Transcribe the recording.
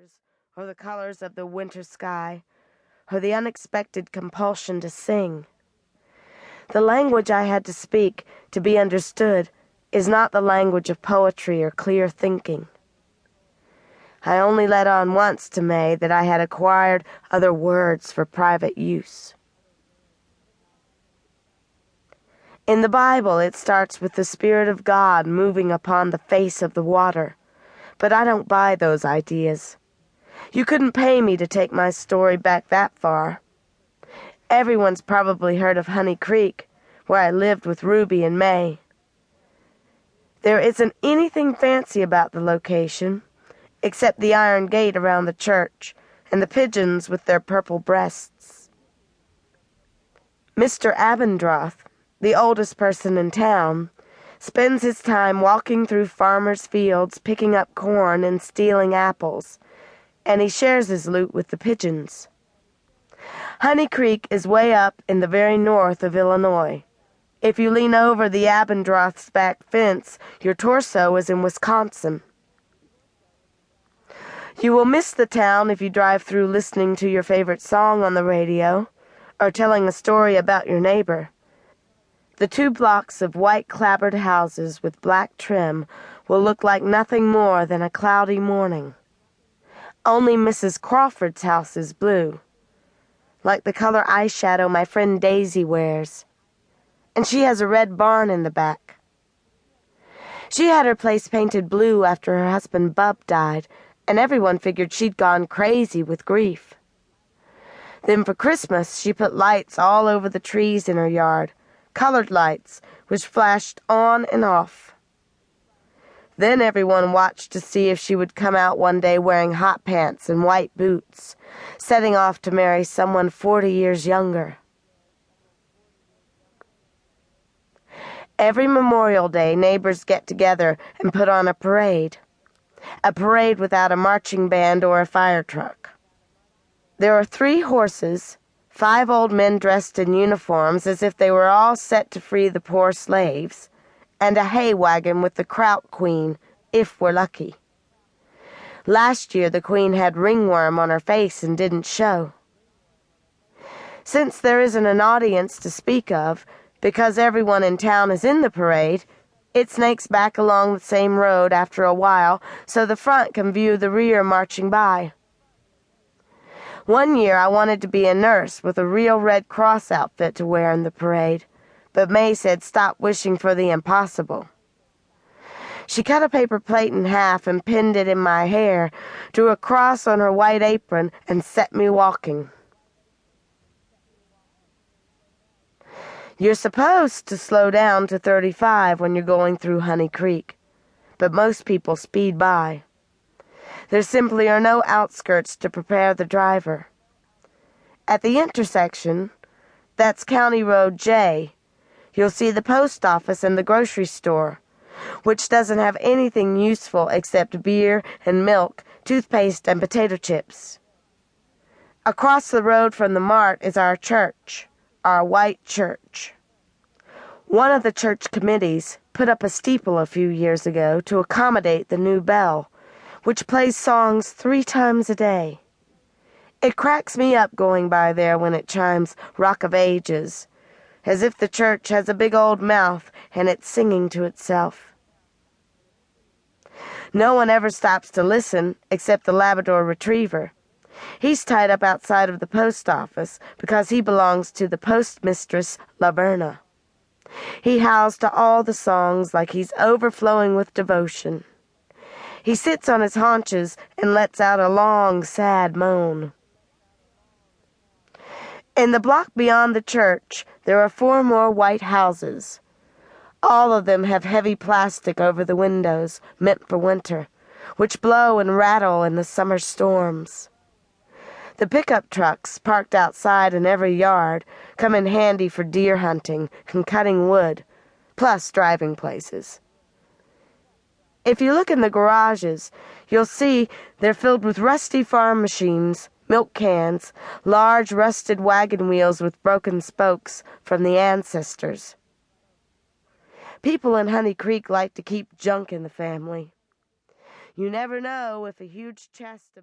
flowers, or the colors of the winter sky, or the unexpected compulsion to sing. The language I had to speak to be understood is not the language of poetry or clear thinking. I only let on once to May that I had acquired other words for private use. In the Bible, it starts with the Spirit of God moving upon the face of the water, but I don't buy those ideas. You couldn't pay me to take my story back that far. Everyone's probably heard of Honey Creek, where I lived with Ruby and May. There isn't anything fancy about the location, except the iron gate around the church and the pigeons with their purple breasts. Mr. Abendroth, the oldest person in town, spends his time walking through farmers' fields picking up corn and stealing apples, and he shares his loot with the pigeons. Honey Creek is way up in the very north of Illinois. If you lean over the Abendroth's back fence, your torso is in Wisconsin. You will miss the town if you drive through listening to your favorite song on the radio, or telling a story about your neighbor. The 2 blocks of white clapboard houses with black trim will look like nothing more than a cloudy morning. Only Mrs. Crawford's house is blue, like the color eyeshadow my friend Daisy wears, and she has a red barn in the back. She had her place painted blue after her husband Bub died, and everyone figured she'd gone crazy with grief. Then for Christmas, she put lights all over the trees in her yard, colored lights, which flashed on and off. Then everyone watched to see if she would come out one day wearing hot pants and white boots, setting off to marry someone 40 years younger. Every Memorial Day, neighbors get together and put on a parade without a marching band or a fire truck. There are 3 horses, 5 old men dressed in uniforms as if they were all set to free the poor slaves, and a hay wagon with the Kraut Queen, if we're lucky. Last year the Queen had ringworm on her face and didn't show. Since there isn't an audience to speak of, because everyone in town is in the parade, it snakes back along the same road after a while so the front can view the rear marching by. One year I wanted to be a nurse with a real Red Cross outfit to wear in the parade, but May said stop wishing for the impossible. She cut a paper plate in half and pinned it in my hair, drew a cross on her white apron, and set me walking. You're supposed to slow down to 35 when you're going through Honey Creek, but most people speed by. There simply are no outskirts to prepare the driver. At the intersection, that's County Road J, you'll see the post office and the grocery store, which doesn't have anything useful except beer and milk, toothpaste, and potato chips. Across the road from the mart is our church, our white church. One of the church committees put up a steeple a few years ago to accommodate the new bell, which plays songs 3 times a day. It cracks me up going by there when it chimes Rock of Ages, as if the church has a big old mouth and it's singing to itself. No one ever stops to listen except the Labrador Retriever. He's tied up outside of the post office because he belongs to the postmistress, Laverna. He howls to all the songs like he's overflowing with devotion. He sits on his haunches and lets out a long, sad moan. In the block beyond the church, there are 4 more white houses. All of them have heavy plastic over the windows, meant for winter, which blow and rattle in the summer storms. The pickup trucks, parked outside in every yard, come in handy for deer hunting and cutting wood, plus driving places. If you look in the garages, you'll see they're filled with rusty farm machines, milk cans, large rusted wagon wheels with broken spokes from the ancestors. People in Honey Creek like to keep junk in the family. You never know if a huge chest of